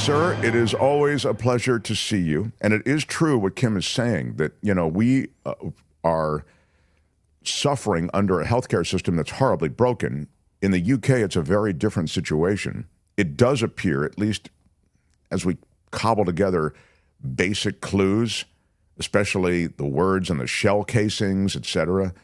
sir. It is always a pleasure to see you. And it is true what Kim is saying, that, we are suffering under a healthcare system that's horribly broken. In the UK, it's a very different situation. It does appear, at least as we cobble together basic clues, especially the words and the shell casings, etc.,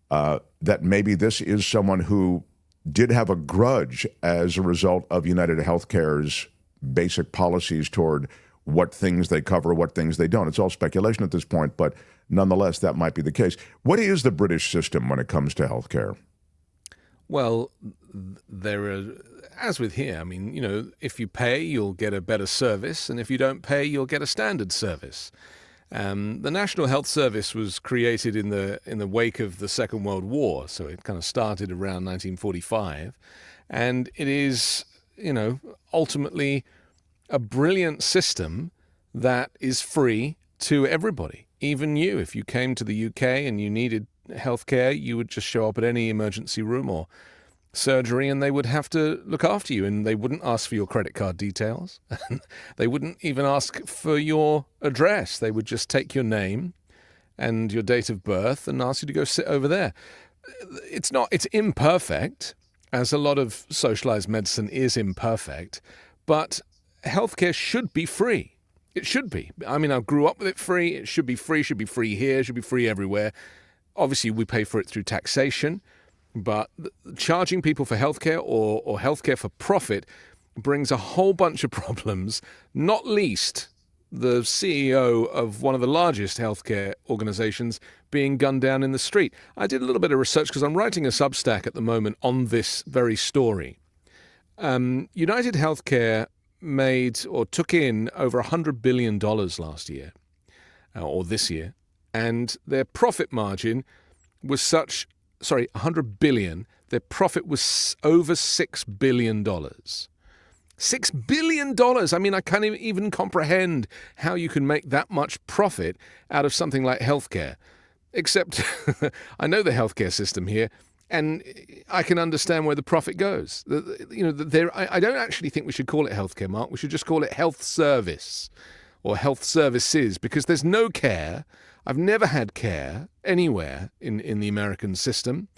that maybe this is someone who did have a grudge as a result of UnitedHealthcare's basic policies toward what things they cover, what things they don't. It's all speculation at this point, but nonetheless, that might be the case. What is the British system when it comes to healthcare? Well, there are, as with here, if you pay, you'll get a better service, and if you don't pay, you'll get a standard service. The National Health Service was created in the wake of the Second World War, so it kind of started around 1945, and it is, ultimately a brilliant system that is free to everybody. Even you, if you came to the UK and you needed healthcare, you would just show up at any emergency room or surgery, and they would have to look after you, and they wouldn't ask for your credit card details. They wouldn't even ask for your address. They would just take your name and your date of birth and ask you to go sit over there. It's imperfect, as a lot of socialized medicine is imperfect, but healthcare should be free. It should be. I grew up with it free. It should be free here, should be free everywhere. Obviously, we pay for it through taxation. But charging people for healthcare or healthcare for profit brings a whole bunch of problems, not least the CEO of one of the largest healthcare organizations being gunned down in the street. I did a little bit of research because I'm writing a Substack at the moment on this very story. UnitedHealthcare made or took in over $100 billion last year, or this year, and their profit margin was $100 billion. Their profit was over $6 billion. $6 billion! I can't even comprehend how you can make that much profit out of something like healthcare. Except, I know the healthcare system here, and I can understand where the profit goes. I don't actually think we should call it healthcare, Mark. We should just call it health service or health services, because there's no care. I've never had care anywhere in the American system.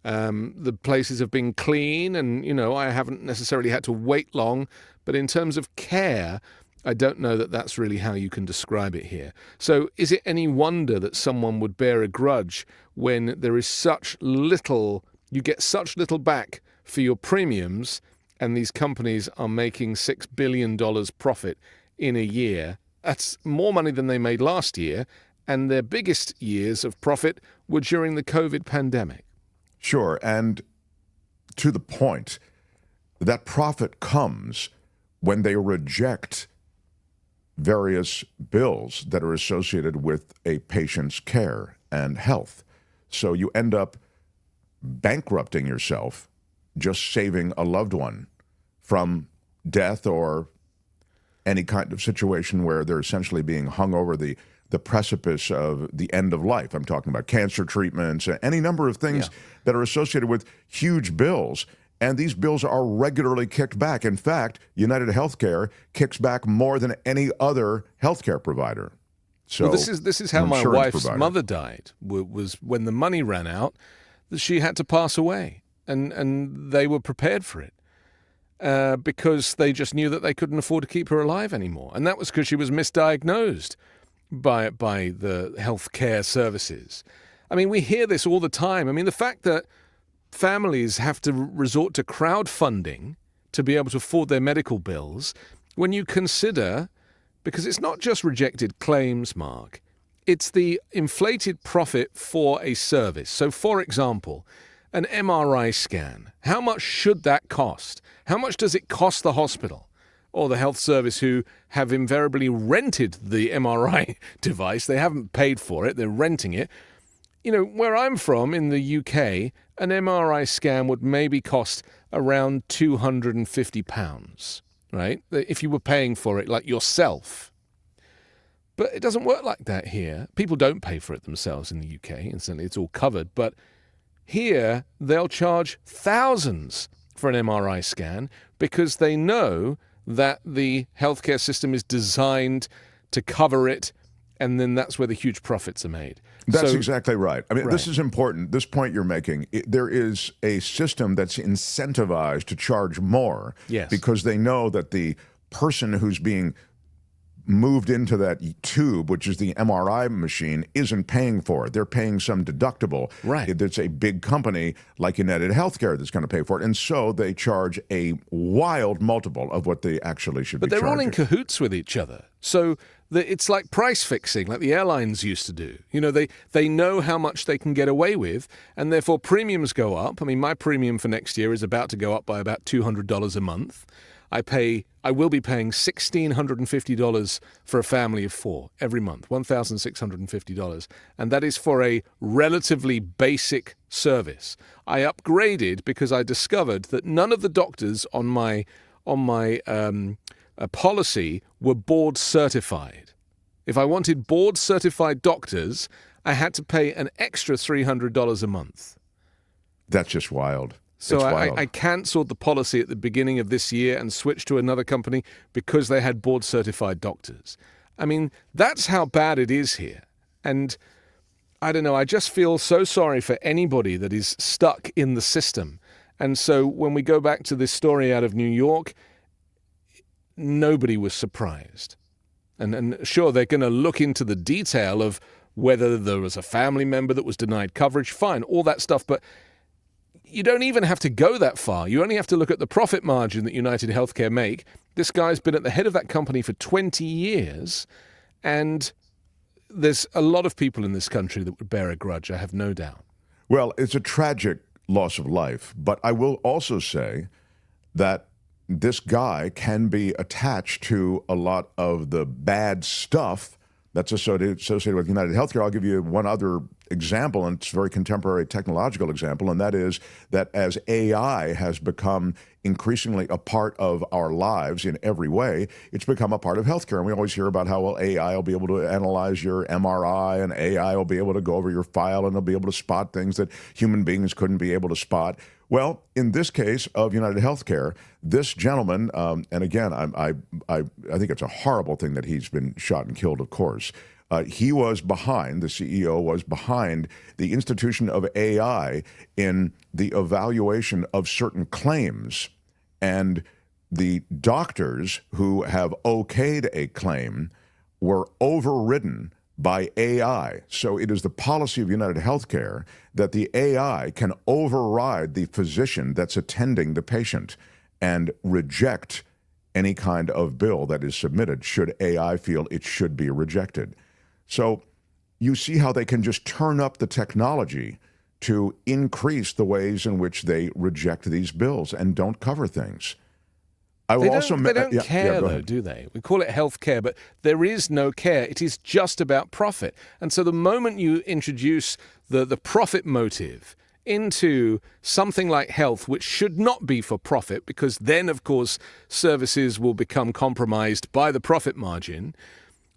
The places have been clean and, I haven't necessarily had to wait long. But in terms of care, I don't know that that's really how you can describe it here. So is it any wonder that someone would bear a grudge when there is you get such little back for your premiums, and these companies are making $6 billion profit in a year? That's more money than they made last year. And their biggest years of profit were during the COVID pandemic. Sure, and to the point, that profit comes when they reject various bills that are associated with a patient's care and health. So you end up bankrupting yourself, just saving a loved one from death or any kind of situation where they're essentially being hung over the precipice of the end of life. I'm talking about cancer treatments, any number of things that are associated with huge bills. And these bills are regularly kicked back. In fact, UnitedHealthcare kicks back more than any other healthcare provider. So this is how my wife's mother died, was when the money ran out, she had to pass away. And they were prepared for it. Because they just knew that they couldn't afford to keep her alive anymore. And that was because she was misdiagnosed by the healthcare services. We hear this all the time. The fact that families have to resort to crowdfunding to be able to afford their medical bills, when you consider, because it's not just rejected claims, Mark, it's the inflated profit for a service. So, for example, an MRI scan, how much should that cost? How much does it cost the hospital or the health service, who have invariably rented the MRI device? They haven't paid for it, they're renting it. Where I'm from in the UK, an MRI scan would maybe cost around £250, right? If you were paying for it like yourself. But it doesn't work like that here. People don't pay for it themselves in the UK. Instantly, it's all covered. But here, they'll charge thousands for an MRI scan because they know that the healthcare system is designed to cover it, and then that's where the huge profits are made. That's exactly right. I mean, Right. this is important. This point you're making, there is a system that's incentivized to charge more Yes. because they know that the person who's being moved into that tube, which is the MRI machine, isn't paying for it. They're paying some deductible. Right. It's a big company like UnitedHealthcare that's going to pay for it. And so they charge a wild multiple of what they actually should But be they're charging. all in cahoots with each other. So it's like price fixing, like the airlines used to do. You know, they know how much they can get away with, and therefore premiums go up. I mean, my premium for next year is about to go up by about $200 a month. I will be paying $1,650 for a family of 4 every month, $1,650. And that is for a relatively basic service. I upgraded because I discovered that none of the doctors on my policy were board certified. If I wanted board certified doctors, I had to pay an extra $300 a month. That's just wild. So It's I wild. cancelled the policy at the beginning of this year and switched to another company because they had board certified doctors. I mean, that's how bad it is here. And I don't know, I just feel so sorry for anybody that is stuck in the system. And so when we go back to this story out of New York, nobody was surprised. And sure, they're going to look into the detail of whether there was a family member that was denied coverage, fine, all that stuff, but you don't even have to go that far. You only have to look at the profit margin that UnitedHealthcare make. This guy's been at the head of that company for 20 years, and there's a lot of people in this country that would bear a grudge, I have no doubt. Well, it's a tragic loss of life, but I will also say that this guy can be attached to a lot of the bad stuff that's associated with UnitedHealthcare. I'll give you one other example, and it's a very contemporary technological example, and that is that as AI has become increasingly a part of our lives in every way, it's become a part of healthcare. And we always hear about how, well, AI will be able to analyze your MRI, and AI will be able to go over your file, and it'll be able to spot things that human beings couldn't be able to spot. Well, in this case of UnitedHealthcare, this gentleman, and again, I think it's a horrible thing that he's been shot and killed, of course. He was behind, the CEO was behind the institution of AI in the evaluation of certain claims. And the doctors who have okayed a claim were overridden by AI. So it is the policy of UnitedHealthcare that the AI can override the physician that's attending the patient and reject any kind of bill that is submitted should AI feel it should be rejected. So you see how they can just turn up the technology to increase the ways in which they reject these bills and don't cover things. They don't care, go though, ahead. do they? We call it health care, but there is no care. It is just about profit. And so the moment you introduce the profit motive into something like health, which should not be for profit, because then, of course, services will become compromised by the profit margin,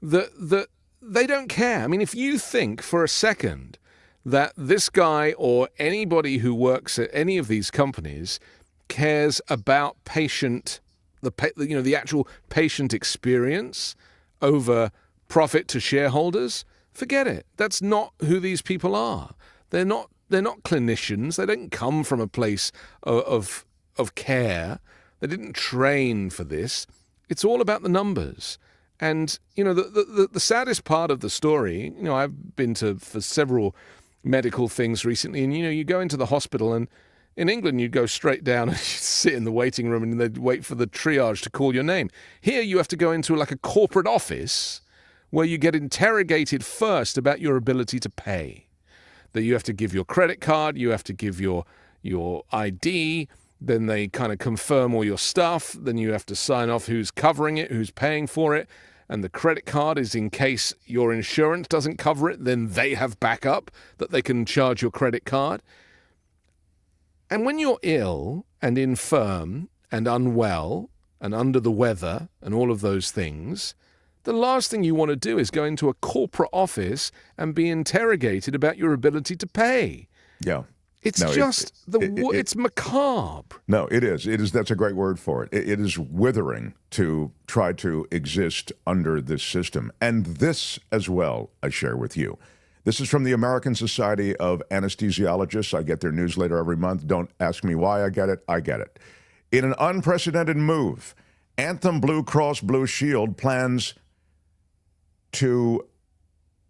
they don't care. I mean, if you think for a second that this guy or anybody who works at any of these companies cares about the actual patient experience over profit to shareholders, forget it. That's not who these people are. They're not clinicians. They don't come from a place of care. They didn't train for this. It's all about the numbers. And, the saddest part of the story, I've been for several medical things recently, and, you go into the hospital, and in England, you'd go straight down and you'd sit in the waiting room and they'd wait for the triage to call your name. Here, you have to go into like a corporate office where you get interrogated first about your ability to pay. That you have to give your credit card, you have to give your ID, then they kind of confirm all your stuff, then you have to sign off who's covering it, who's paying for it, and the credit card is in case your insurance doesn't cover it, then they have backup that they can charge your credit card. And when you're ill and infirm and unwell and under the weather and all of those things, the last thing you want to do is go into a corporate office and be interrogated about your ability to pay. Yeah. It's No, just it's macabre. No, it is. It is. That's a great word for it. It is withering to try to exist under this system. And this as well, I share with you. This is from the American Society of Anesthesiologists. I get their newsletter every month. Don't ask me why I get it. I get it. In an unprecedented move, Anthem Blue Cross Blue Shield plans to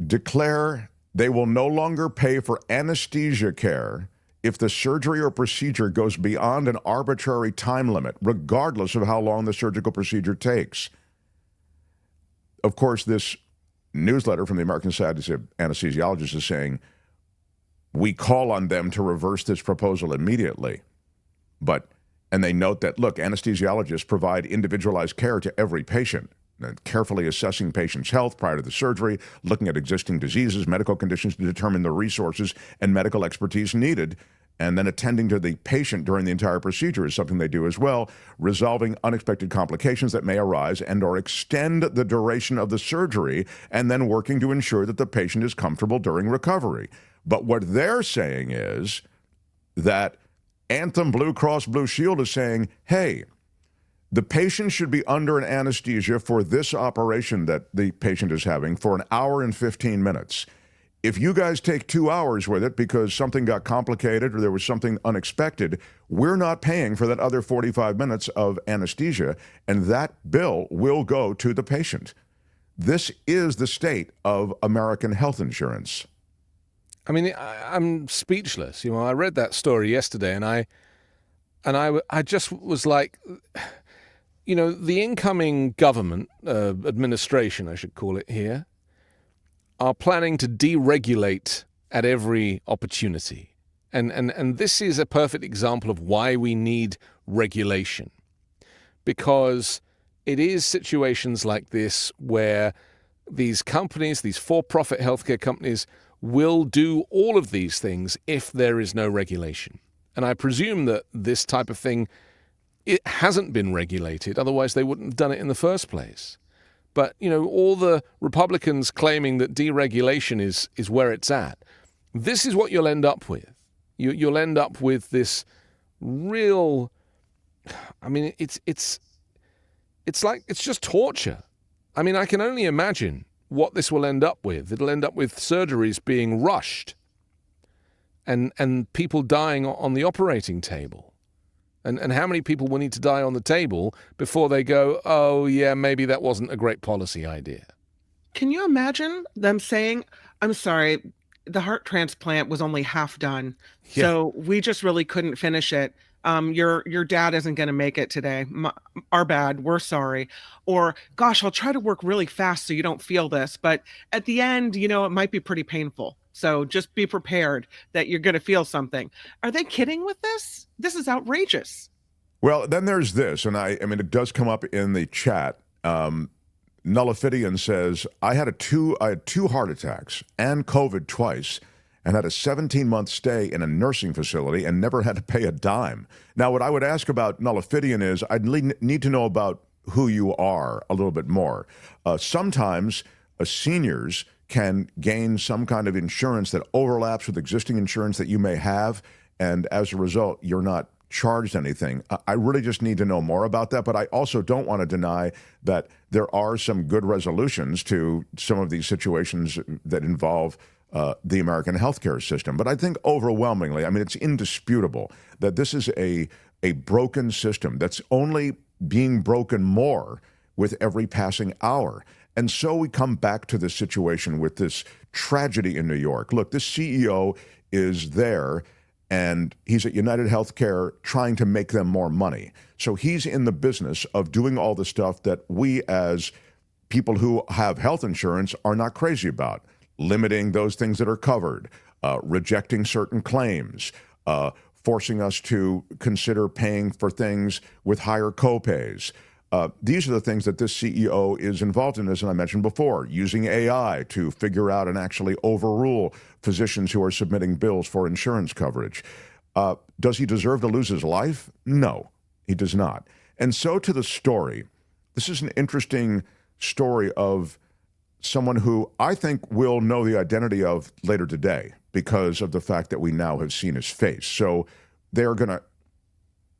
declare they will no longer pay for anesthesia care if the surgery or procedure goes beyond an arbitrary time limit, regardless of how long the surgical procedure takes. Of course, this newsletter from the American Society of Anesthesiologists is saying, we call on them to reverse this proposal immediately. And they note that, look, anesthesiologists provide individualized care to every patient, carefully assessing patients' health prior to the surgery, looking at existing diseases, medical conditions to determine the resources and medical expertise needed, and then attending to the patient during the entire procedure is something they do as well, resolving unexpected complications that may arise and or extend the duration of the surgery, and then working to ensure that the patient is comfortable during recovery. But what they're saying is that Anthem Blue Cross Blue Shield is saying, hey, the patient should be under an anesthesia for this operation that the patient is having for an hour and 15 minutes. If you guys take 2 hours with it because something got complicated or there was something unexpected, we're not paying for that other 45 minutes of anesthesia, and that bill will go to the patient. This is the state of American health insurance. I mean, I'm speechless. I read that story yesterday, and I just was like, the incoming government administration, I should call it here, are planning to deregulate at every opportunity. And this is a perfect example of why we need regulation. Because it is situations like this where these companies, these for-profit healthcare companies, will do all of these things if there is no regulation. And I presume that this type of thing, it hasn't been regulated, otherwise they wouldn't have done it in the first place. But, all the Republicans claiming that deregulation is where it's at, this is what you'll end up with. You'll end up with this real, it's just torture. I mean, I can only imagine what this will end up with. It'll end up with surgeries being rushed and people dying on the operating table. And how many people will need to die on the table before they go, oh, yeah, maybe that wasn't a great policy idea? Can you imagine them saying, I'm sorry, the heart transplant was only half done, so we just really couldn't finish it. Your dad isn't going to make it today. Our bad. We're sorry. Or, gosh, I'll try to work really fast so you don't feel this. But at the end, it might be pretty painful. So just be prepared that you're going to feel something. Are they kidding with this? This is outrageous. Well, then there's this, and I mean, it does come up in the chat. Nullifidian says, I had two heart attacks and COVID twice, and had a 17-month stay in a nursing facility and never had to pay a dime. Now, what I would ask about Nullifidian is I'd need to know about who you are a little bit more. Sometimes seniors can gain some kind of insurance that overlaps with existing insurance that you may have, and as a result, you're not charged anything. I really just need to know more about that, but I also don't want to deny that there are some good resolutions to some of these situations that involve the American healthcare system. But I think overwhelmingly, I mean, it's indisputable that this is a broken system that's only being broken more with every passing hour. And so we come back to this situation with this tragedy in New York. Look, this CEO is there, and he's at UnitedHealthcare trying to make them more money. So he's in the business of doing all the stuff that we as people who have health insurance are not crazy about. Limiting those things that are covered, rejecting certain claims, forcing us to consider paying for things with higher copays. These are the things that this CEO is involved in, as I mentioned before, using AI to figure out and actually overrule physicians who are submitting bills for insurance coverage. Does he deserve to lose his life? No, he does not. And so to the story, this is an interesting story of someone who I think we'll know the identity of later today. because of the fact that we now have seen his face. So they're going to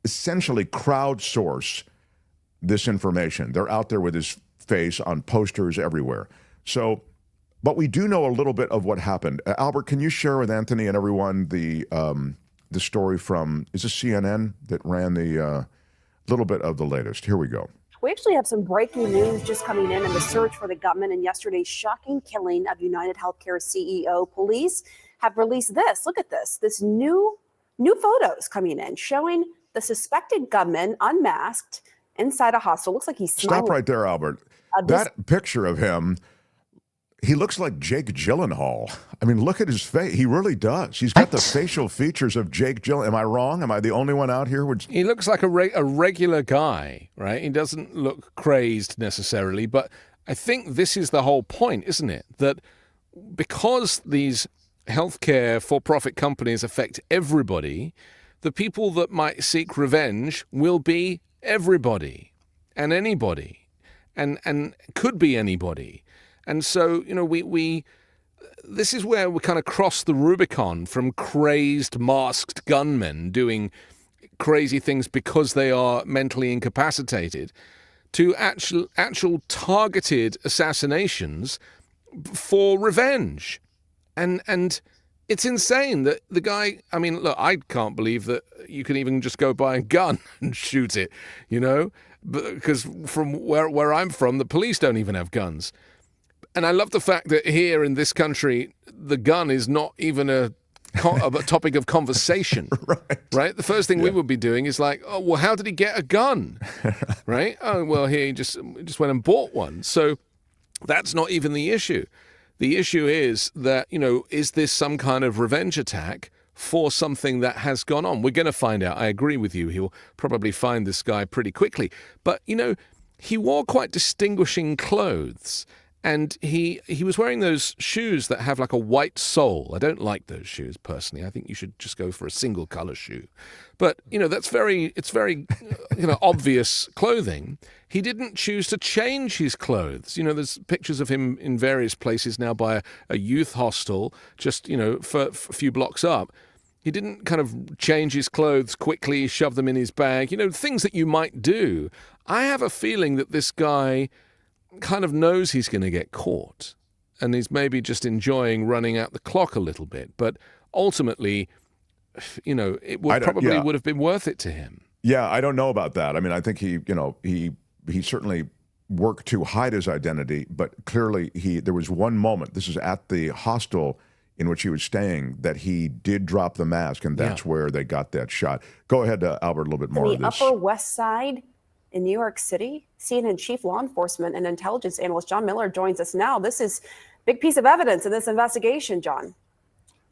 essentially crowdsource this information. They're out there with his face on posters everywhere. So, but we do know a little bit of what happened. Albert, can you share with Anthony and everyone the story from, is it CNN that ran the little bit of the latest? Here we go. We actually have some breaking news just coming in the search for the gunman in yesterday's shocking killing of UnitedHealthcare CEO. Police have released this. Look at this. This new photos coming in showing the suspected gunman unmasked inside a hostel. Looks like he's smiling. Stop right there, Albert. That picture of him, he looks like Jake Gyllenhaal. I mean, look at his face. He really does. He's got the facial features of Jake Gyllenhaal. Am I wrong? Am I the only one out here? He looks like a regular guy, right? He doesn't look crazed necessarily, but I think this is the whole point, isn't it? That because these healthcare for-profit companies affect everybody, the people that might seek revenge will be everybody and anybody and could be anybody. And so, you know, we this is where we kind of cross the Rubicon from crazed, masked gunmen doing crazy things because they are mentally incapacitated to actual targeted assassinations for revenge. And it's insane that the guy, I mean, look, I can't believe that you can even just go buy a gun and shoot it, you know, because from where I'm from, the police don't even have guns. And I love the fact that here in this country, the gun is not even a topic of conversation, right? The first thing we would be doing is like, oh, well, how did he get a gun, right? Oh, well, he just went and bought one. So that's not even the issue. The issue is that, you know, is this some kind of revenge attack for something that has gone on? We're going to find out. I agree with you. He'll probably find this guy pretty quickly. But, you know, he wore quite distinguishing clothes. And he was wearing those shoes that have like a white sole. I don't like those shoes personally. I think you should just go for a single color shoe. But, you know, it's very, you know, obvious clothing. He didn't choose to change his clothes. You know, there's pictures of him in various places now by a youth hostel, just, you know, for a few blocks up. He didn't kind of change his clothes quickly, shove them in his bag, you know, things that you might do. I have a feeling that this guy kind of knows he's going to get caught and he's maybe just enjoying running out the clock a little bit. But ultimately, you know, it would would have been worth it to him. Yeah, I don't know about that. I mean, I think he certainly worked to hide his identity, but clearly there was one moment, this is at the hostel in which he was staying, that he did drop the mask, and that's where they got that shot. Go ahead, Albert, a little bit more of this. The Upper West Side in New York City, CNN chief law enforcement and intelligence analyst John Miller joins us now. This is a big piece of evidence in this investigation, John.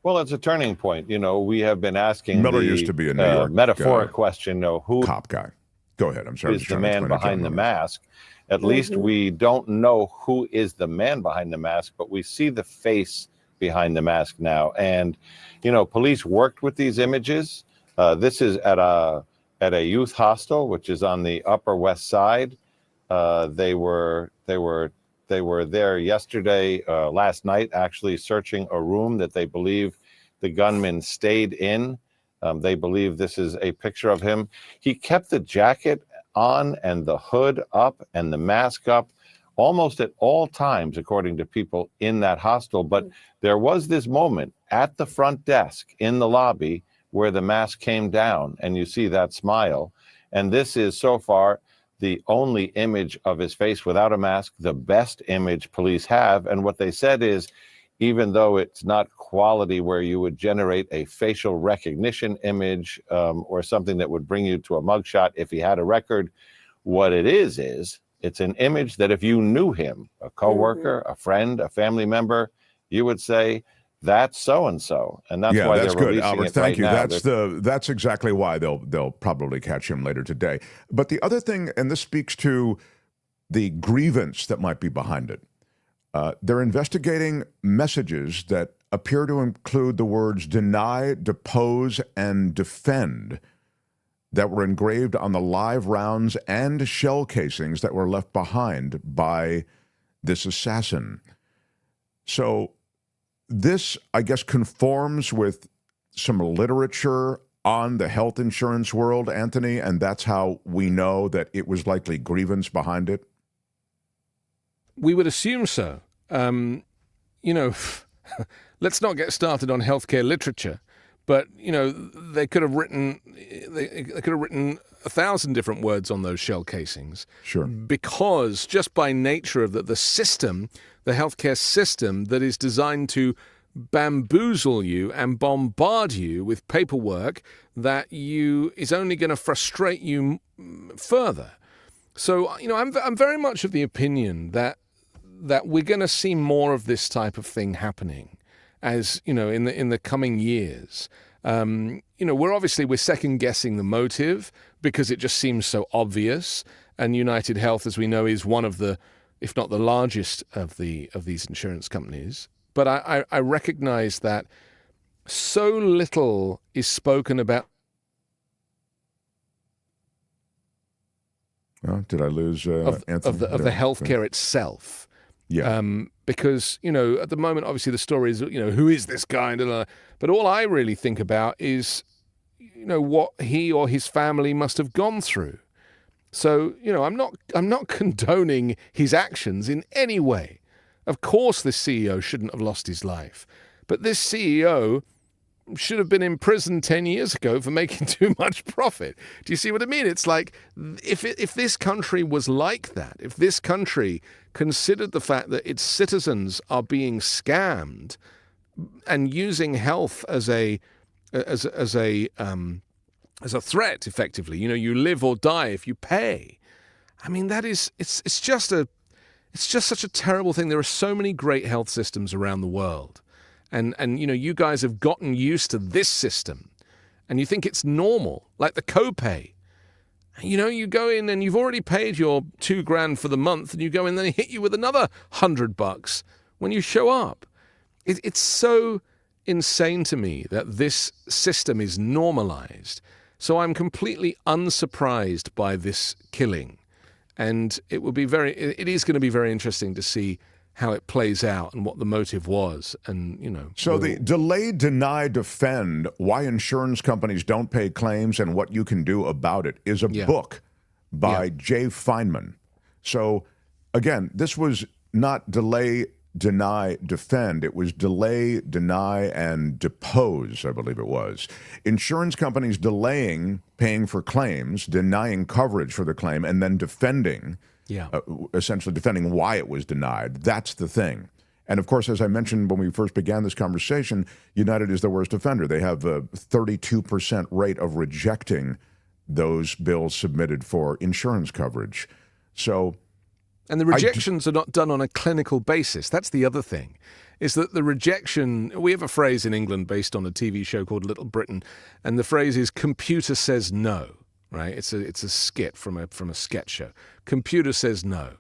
Well, it's a turning point. You know, we have been asking Miller used to be a New York metaphoric question, you know, who cop guy. Go ahead. I'm sorry. Is the man behind the mask? At least we don't know who is the man behind the mask, but we see the face behind the mask now. And, you know, police worked with these images. This is at a youth hostel, which is on the Upper West Side. They were there yesterday, last night, actually searching a room that they believe the gunman stayed in. They believe this is a picture of him. He kept the jacket on and the hood up and the mask up almost at all times, according to people in that hostel. But there was this moment at the front desk in the lobby where the mask came down, and you see that smile. And this is so far the only image of his face without a mask, the best image police have. And what they said is, even though it's not quality where you would generate a facial recognition image or something that would bring you to a mugshot if he had a record, what it is it's an image that if you knew him, a coworker, a friend, a family member, you would say, that's so-and-so. And that's why that's they're good, releasing Albert. it Thank right you. now. That's exactly why they'll probably catch him later today. But the other thing, and this speaks to the grievance that might be behind it, they're investigating messages that appear to include the words deny, depose, and defend that were engraved on the live rounds and shell casings that were left behind by this assassin. So this, I guess, conforms with some literature on the health insurance world, Anthony, and that's how we know that it was likely grievance behind it? We would assume so. Let's not get started on healthcare literature, but they could have written 1,000 different words on those shell casings. Sure. Because just by nature of the system, the healthcare system that is designed to bamboozle you and bombard you with paperwork that is only going to frustrate you further. So, I'm very much of the opinion that we're going to see more of this type of thing happening, as in the coming years. We're second guessing the motive because it just seems so obvious. And United Health, as we know, is one of the, if not the largest of these insurance companies. But I recognize that so little is spoken about. Well, did I lose Anthem? Of the healthcare itself. Yeah. Because, at the moment, obviously the story is, who is this guy? But all I really think about is, what he or his family must have gone through. So, I'm not condoning his actions in any way. Of course, this CEO shouldn't have lost his life. But this CEO should have been in prison 10 years ago for making too much profit. Do you see what I mean? It's like, if this country was like that, if this country considered the fact that its citizens are being scammed and using health as a threat, effectively, you live or die if you pay. I mean, it's just such a terrible thing. There are so many great health systems around the world. And you guys have gotten used to this system and you think it's normal, like the copay. You go in and you've already paid your $2,000 for the month and you go in and they hit you with another $100 when you show up. It's so insane to me that this system is normalized. So I'm completely unsurprised by this killing. And it is going to be very interesting to see how it plays out and what the motive was. And, So the Delay, Deny, Defend, Why Insurance Companies Don't Pay Claims and What You Can Do About It is a book by Jay Feinman. So, again, this was not Delay, Deny, Defend. It was Delay, Deny, and Depose, I believe it was. Insurance companies delaying paying for claims, denying coverage for the claim, and then defending. Essentially defending why it was denied. That's the thing. And of course, as I mentioned when we first began this conversation, United is the worst offender. They have a 32% rate of rejecting those bills submitted for insurance coverage. So, and the rejections are not done on a clinical basis. That's the other thing, is that the rejection, we have a phrase in England based on a TV show called Little Britain, and the phrase is computer says no. Right, it's a skit from a sketch show. Computer says no,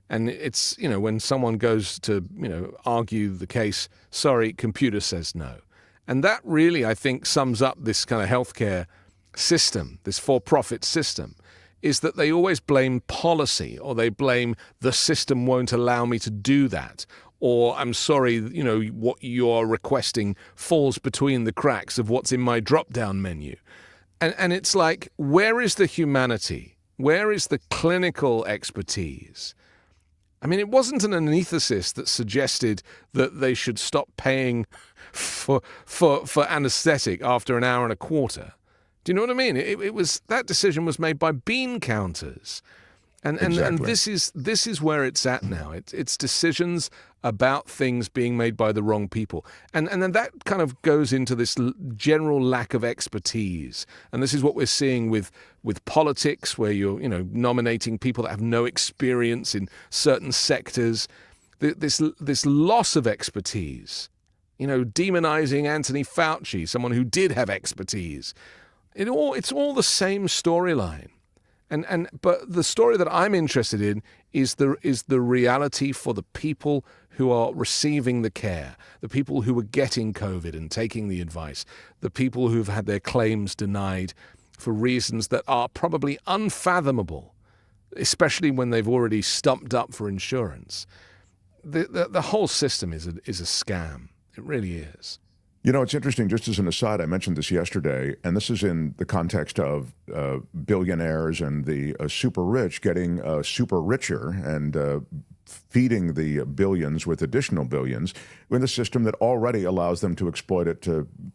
and it's when someone goes to argue the case, sorry, computer says no, and that really I think sums up this kind of healthcare system, this for-profit system, is that they always blame policy or they blame the system won't allow me to do that, or I'm sorry, what you're requesting falls between the cracks of what's in my drop-down menu. And it's like, where is the humanity? Where is the clinical expertise? I mean, it wasn't an anesthetist that suggested that they should stop paying for anesthetic after an hour and a quarter. Do you know what I mean? It was, that decision was made by bean counters. And this is where it's at now. It's decisions about things being made by the wrong people. And then that kind of goes into this general lack of expertise. And this is what we're seeing with politics, where you're nominating people that have no experience in certain sectors. This loss of expertise, demonizing Anthony Fauci, someone who did have expertise. It's all the same storyline. But the story that I'm interested in is the reality for the people who are receiving the care, the people who are getting COVID and taking the advice, the people who've had their claims denied for reasons that are probably unfathomable, especially when they've already stumped up for insurance. The whole system is a scam. It really is. You know, it's interesting, just as an aside, I mentioned this yesterday, and this is in the context of billionaires and the super rich getting super richer and feeding the billions with additional billions in a system that already allows them to exploit it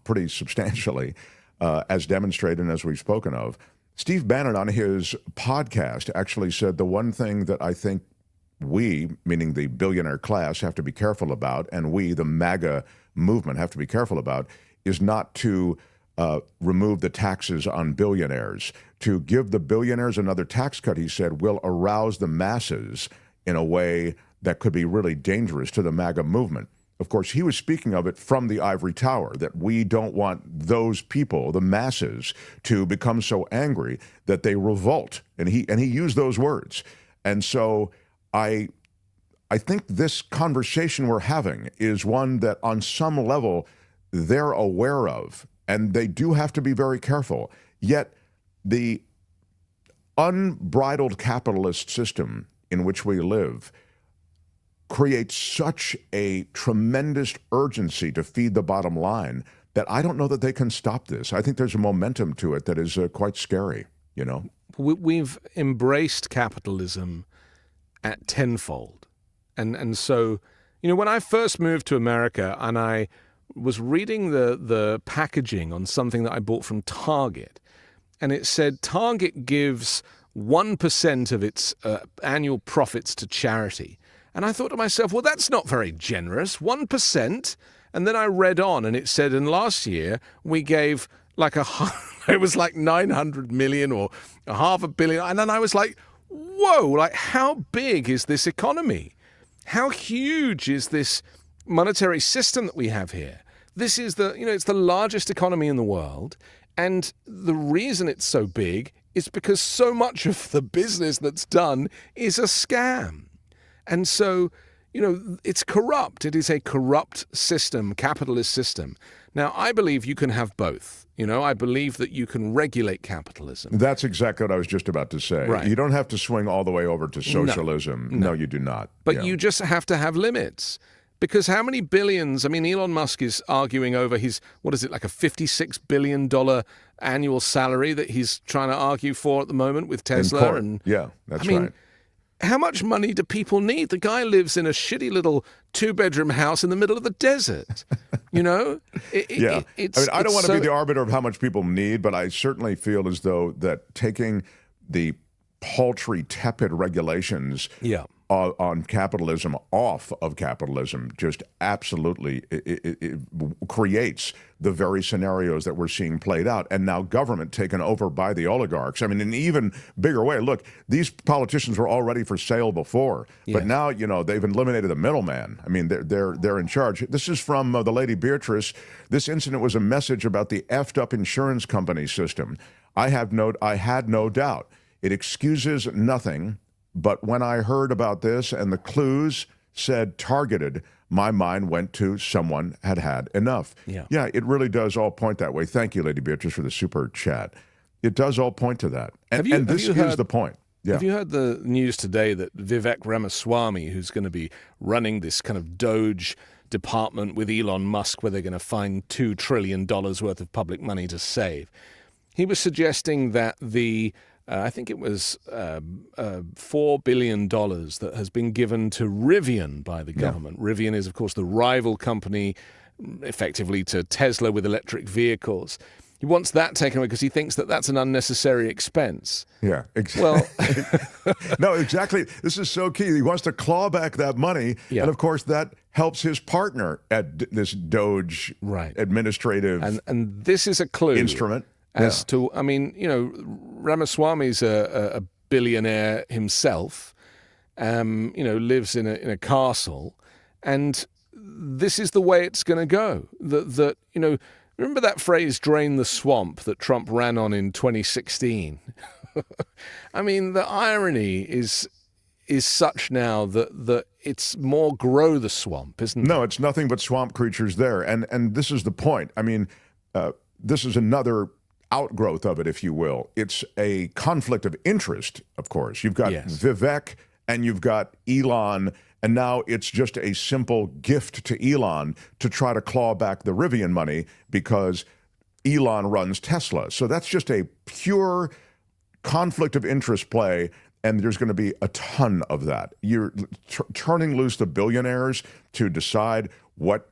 pretty substantially, as demonstrated and as we've spoken of. Steve Bannon on his podcast actually said the one thing that I think we, meaning the billionaire class, have to be careful about, and we, the MAGA movement, have to be careful about, is not to remove the taxes on billionaires. To give the billionaires another tax cut, he said, will arouse the masses in a way that could be really dangerous to the MAGA movement. Of course, he was speaking of it from the ivory tower, that we don't want those people, the masses, to become so angry that they revolt. And he used those words. And so I think this conversation we're having is one that on some level they're aware of, and they do have to be very careful. Yet the unbridled capitalist system in which we live creates such a tremendous urgency to feed the bottom line that I don't know that they can stop this. I think there's a momentum to it that is quite scary, you know? We've embraced capitalism at tenfold. And so, you know, when I first moved to America and I was reading the packaging on something that I bought from Target, and it said Target gives 1% of its annual profits to charity. And I thought to myself, well, that's not very generous, 1%. And then I read on and it said, and last year we gave like it was like 900 million or $500 million. And then I was like, whoa, like how big is this economy? How huge is this monetary system that we have here? This is it's the largest economy in the world. And the reason it's so big is because so much of the business that's done is a scam. And so, you know, it's corrupt. It is a corrupt system, capitalist system. Now, I believe you can have both. You know, I believe that you can regulate capitalism. That's exactly what I was just about to say. Right. You don't have to swing all the way over to socialism. No, you do not. But you just have to have limits. Because how many billions? I mean, Elon Musk is arguing over his, what is it, like a $56 billion annual salary that he's trying to argue for at the moment with Tesla. And yeah, that's right. How much money do people need? The guy lives in a shitty little 2-bedroom house in the middle of the desert. You know? I don't want to be the arbiter of how much people need, but I certainly feel as though that taking the paltry, tepid regulations on capitalism off of capitalism just absolutely it creates the very scenarios that we're seeing played out. And now government taken over by the oligarchs. I mean, in an even bigger way. Look, these politicians were already for sale before, but now, you know, they've eliminated the middleman. I mean, they're in charge. This is from the lady Beatrice. This incident was a message about the effed up insurance company system. I had no doubt. It excuses nothing. But when I heard about this and the clues said targeted, my mind went to someone had enough. Yeah, it really does all point that way. Thank you, Lady Beatrice, for the super chat. It does all point to that. And this is the point. Yeah. Have you heard the news today that Vivek Ramaswamy, who's going to be running this kind of Doge department with Elon Musk, where they're going to find $2 trillion worth of public money to save, he was suggesting that I think it was $4 billion that has been given to Rivian by the government. Yeah. Rivian is, of course, the rival company, effectively, to Tesla with electric vehicles. He wants that taken away because he thinks that that's an unnecessary expense. Yeah, exactly. Well, no, exactly. This is so key. He wants to claw back that money. Yeah. And, of course, that helps his partner at this Doge administrative and this is a clue instrument. As to, I mean, you know, Ramaswamy's a billionaire himself, you know, lives in a castle, and this is the way it's going to go. That you know, remember that phrase "drain the swamp" that Trump ran on in 2016? I mean, the irony is such now that it's more grow the swamp, isn't it? No, it's nothing but swamp creatures there, and this is the point. I mean, this is another outgrowth of it, if you will. It's a conflict of interest, of course. You've got Vivek and you've got Elon And now it's just a simple gift to Elon to try to claw back the Rivian money because Elon runs Tesla. So that's just a pure conflict of interest play, and there's going to be a ton of that. You're turning loose the billionaires to decide what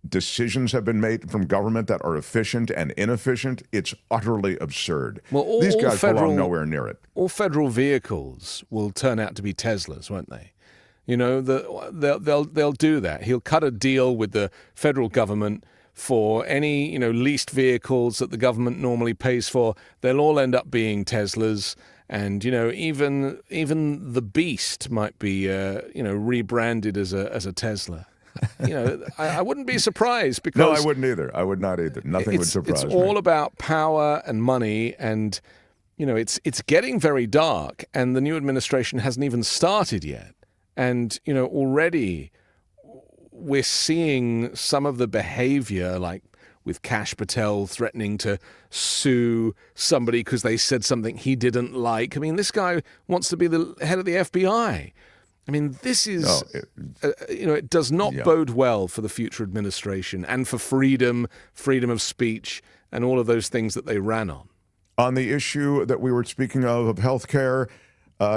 decisions have been made from government that are efficient and inefficient. It's utterly absurd. Well, These guys belong nowhere near it. All federal vehicles will turn out to be Teslas, won't they? You know, they'll do that. He'll cut a deal with the federal government for any, you know, leased vehicles that the government normally pays for. They'll all end up being Teslas. And, you know, even the Beast might be, rebranded as a Tesla. You know, I wouldn't be surprised because... No, I wouldn't either. I would not either. Nothing would surprise me. It's all about power and money, and, you know, it's getting very dark, and the new administration hasn't even started yet. And, you know, already we're seeing some of the behavior, like with Kash Patel threatening to sue somebody because they said something he didn't like. I mean, this guy wants to be the head of the FBI. I mean, this is, it does not bode well for the future administration and for freedom of speech, and all of those things that they ran on. On the issue that we were speaking of healthcare,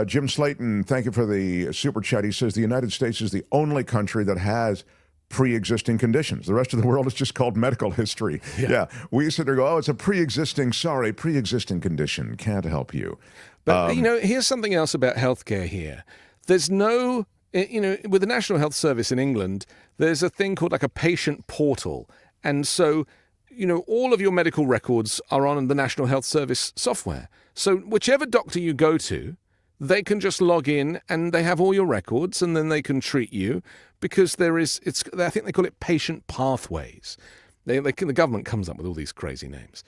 Jim Slayton, thank you for the super chat. He says the United States is the only country that has pre-existing conditions. The rest of the world is just called medical history. Yeah. We sit there and go, oh, it's a pre-existing condition. Can't help you. But, here's something else about healthcare here. There's no, with the National Health Service in England, there's a thing called like a patient portal. And so, all of your medical records are on the National Health Service software. So whichever doctor you go to, they can just log in and they have all your records, and then they can treat you because I think they call it patient pathways. The government comes up with all these crazy names.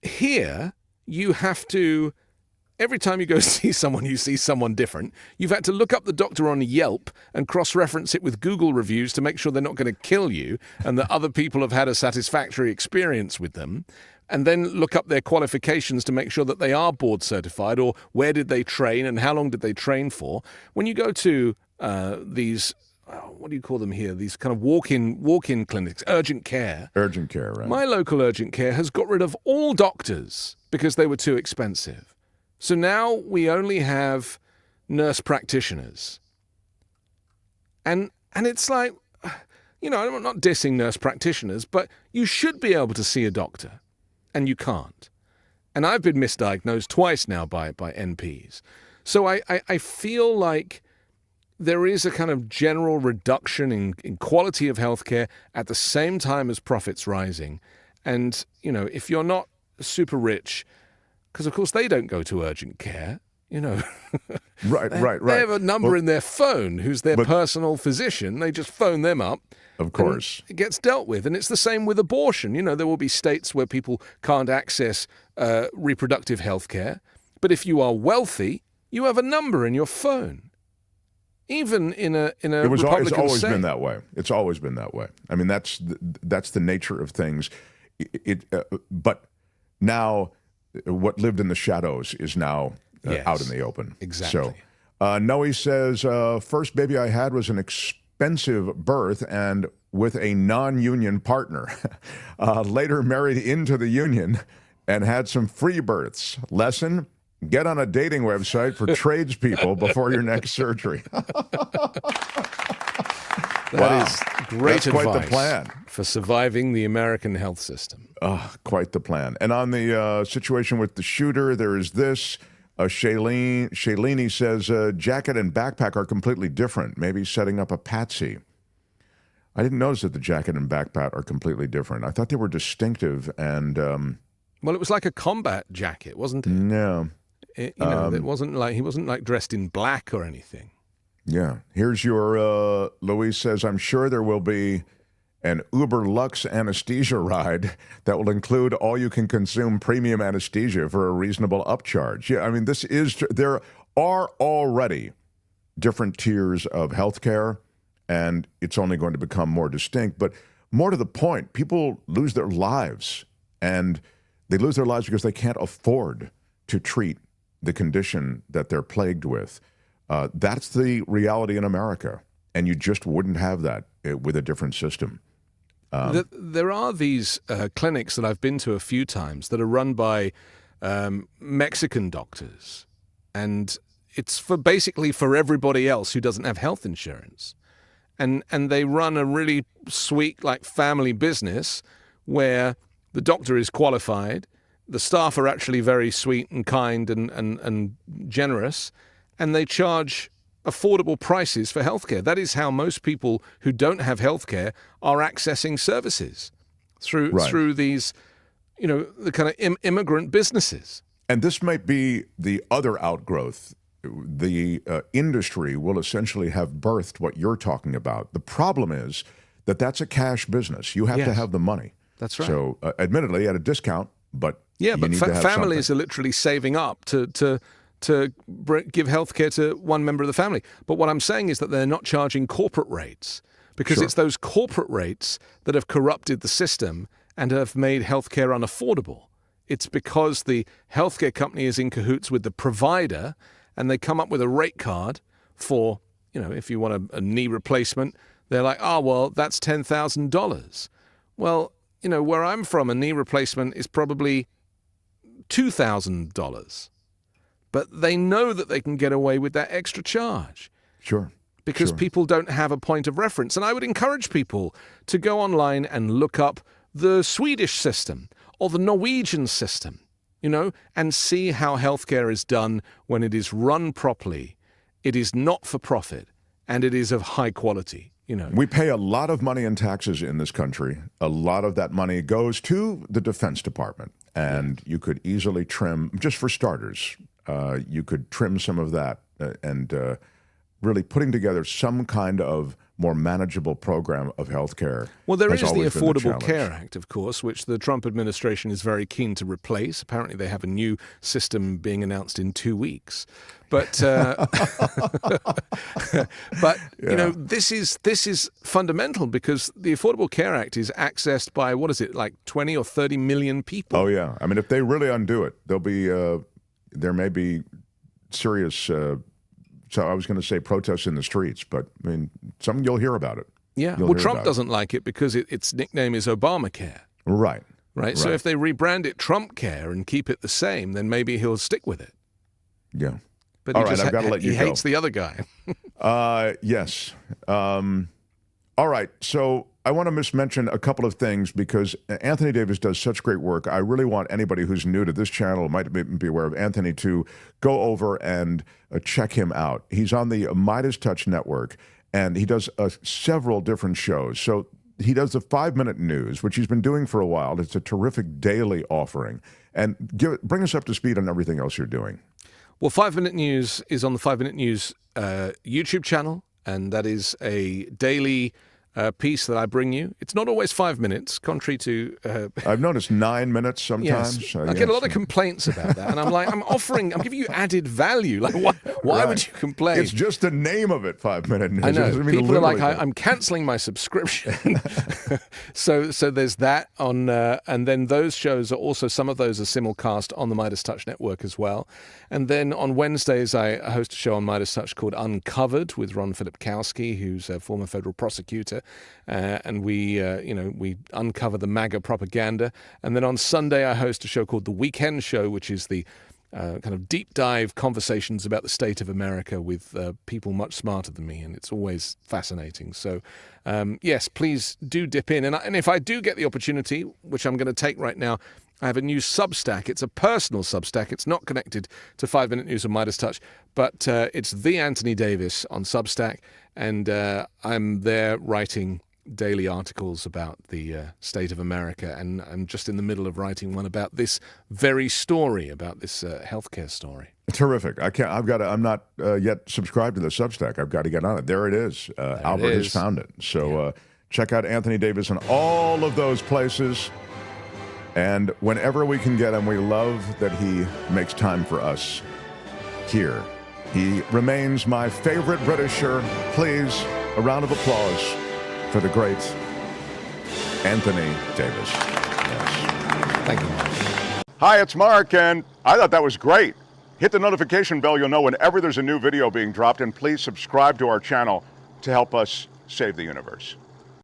Here, you have to... Every time you go see someone, you see someone different. You've had to look up the doctor on Yelp and cross-reference it with Google reviews to make sure they're not going to kill you and that other people have had a satisfactory experience with them. And then look up their qualifications to make sure that they are board certified, or where did they train and how long did they train for. When you go to these, what do you call them here? These kind of walk-in clinics, urgent care. Urgent care, right. My local urgent care has got rid of all doctors because they were too expensive. So now we only have nurse practitioners. And it's like, I'm not dissing nurse practitioners, but you should be able to see a doctor, and you can't. And I've been misdiagnosed twice now by NPs. So I feel like there is a kind of general reduction in quality of healthcare at the same time as profits rising. And, if you're not super rich... Because, of course, they don't go to urgent care, Right. They have a number in their phone who's their personal physician. They just phone them up. Of course. It gets dealt with. And it's the same with abortion. There will be states where people can't access reproductive health care. But if you are wealthy, you have a number in your phone. Even in a Republican It's always state. been that way. It's always been that way. I mean, that's the nature of things. But now... what lived in the shadows is now out in the open. Exactly. So, Noe says, first baby I had was an expensive birth and with a non-union partner. Later married into the union and had some free births. Lesson, get on a dating website for tradespeople before your next surgery. That is great That's advice quite the plan. for surviving the American health system. Quite the plan. And on the situation with the shooter, there is this. Shailene says, jacket and backpack are completely different. Maybe setting up a patsy. I didn't notice that the jacket and backpack are completely different. I thought they were distinctive and... well, it was like a combat jacket, wasn't it? No. It wasn't like he wasn't like dressed in black or anything. Yeah. Here's your, Louise says, I'm sure there will be an Uber Lux anesthesia ride that will include all you can consume premium anesthesia for a reasonable upcharge. Yeah, I mean, there are already different tiers of healthcare, and it's only going to become more distinct. But more to the point, people lose their lives, and they lose their lives because they can't afford to treat the condition that they're plagued with. That's the reality in America. and you just wouldn't have that with a different system. There are these clinics that I've been to a few times that are run by Mexican doctors, and it's basically for everybody else who doesn't have health insurance. And they run a really sweet, like, family business where the doctor is qualified, the staff are actually very sweet and kind and generous, and they charge affordable prices for healthcare. That is how most people who don't have healthcare are accessing services through these, the kind of immigrant businesses. And this might be the other outgrowth. The industry will essentially have birthed what you're talking about. The problem is that that's a cash business. You have to have the money. That's right. So, admittedly, at a discount, but yeah, but families something. are literally saving up to give healthcare to one member of the family. But what I'm saying is that they're not charging corporate rates, because it's those corporate rates that have corrupted the system and have made healthcare unaffordable. It's because the healthcare company is in cahoots with the provider, and they come up with a rate card for, if you want a knee replacement, they're like, oh, well, that's $10,000. Well, where I'm from, a knee replacement is probably $2,000. But they know that they can get away with that extra charge. Sure. Because people don't have a point of reference. And I would encourage people to go online and look up the Swedish system or the Norwegian system, and see how healthcare is done when it is run properly. It is not for profit, and it is of high quality. We pay a lot of money in taxes in this country. A lot of that money goes to the Defense Department, and you could easily trim, just for starters, you could trim some of that and really putting together some kind of more manageable program of health care. Well, there is the Affordable Care Act, of course, which the Trump administration is very keen to replace. Apparently they have a new system being announced in 2 weeks. But this is fundamental, because the Affordable Care Act is accessed by, like 20 or 30 million people. Oh, yeah. I mean, if they really undo it, there may be serious so I was going to say protests in the streets, but I mean, you'll hear about it. Yeah. Well, Trump doesn't like it because its nickname is Obamacare. Right. So if they rebrand it Trump Care and keep it the same, then maybe he'll stick with it. Yeah. But All right, I've got to let you go. He hates the other guy. Yes. All right. So I want to mention a couple of things, because Anthony Davis does such great work. I really want anybody who's new to this channel, might be aware of Anthony, to go over and check him out. He's on the Midas Touch Network, and he does several different shows. So he does the 5-Minute News, which he's been doing for a while. It's a terrific daily offering. And bring us up to speed on everything else you're doing. Well, 5-Minute News is on the 5-Minute News YouTube channel, and that is a daily piece that I bring you. It's not always 5 minutes, contrary to... I've noticed 9 minutes sometimes. Yes. I get a lot of complaints about that, and I'm like, I'm giving you added value. Like, why would you complain? It's just the name of it, 5-Minute News. I know. People are like, I'm cancelling my subscription. So there's that on, and then those shows are also, some of those are simulcast on the Midas Touch Network as well. And then on Wednesdays, I host a show on Midas Touch called Uncovered with Ron Filipkowski, who's a former federal prosecutor. And we uncover the MAGA propaganda. And then on Sunday, I host a show called The Weekend Show, which is the kind of deep dive conversations about the state of America with people much smarter than me. And it's always fascinating. So, yes, please do dip in. And if I do get the opportunity, which I'm going to take right now, I have a new Substack. It's a personal Substack. It's not connected to 5-Minute News or Midas Touch, but it's The Anthony Davis on Substack. And I'm there writing daily articles about the state of America. And I'm just in the middle of writing one about this very story, about this healthcare story. Terrific. I'm not yet subscribed to the Substack. I've got to get on it. There it is. Albert has found it. So check out Anthony Davis on all of those places. And whenever we can get him, we love that he makes time for us here. He remains my favorite Britisher. Please, a round of applause for the great Anthony Davis. Yes. Thank you. Hi, it's Mark, and I thought that was great. Hit the notification bell, you'll know whenever there's a new video being dropped, and please subscribe to our channel. to help us save the universe.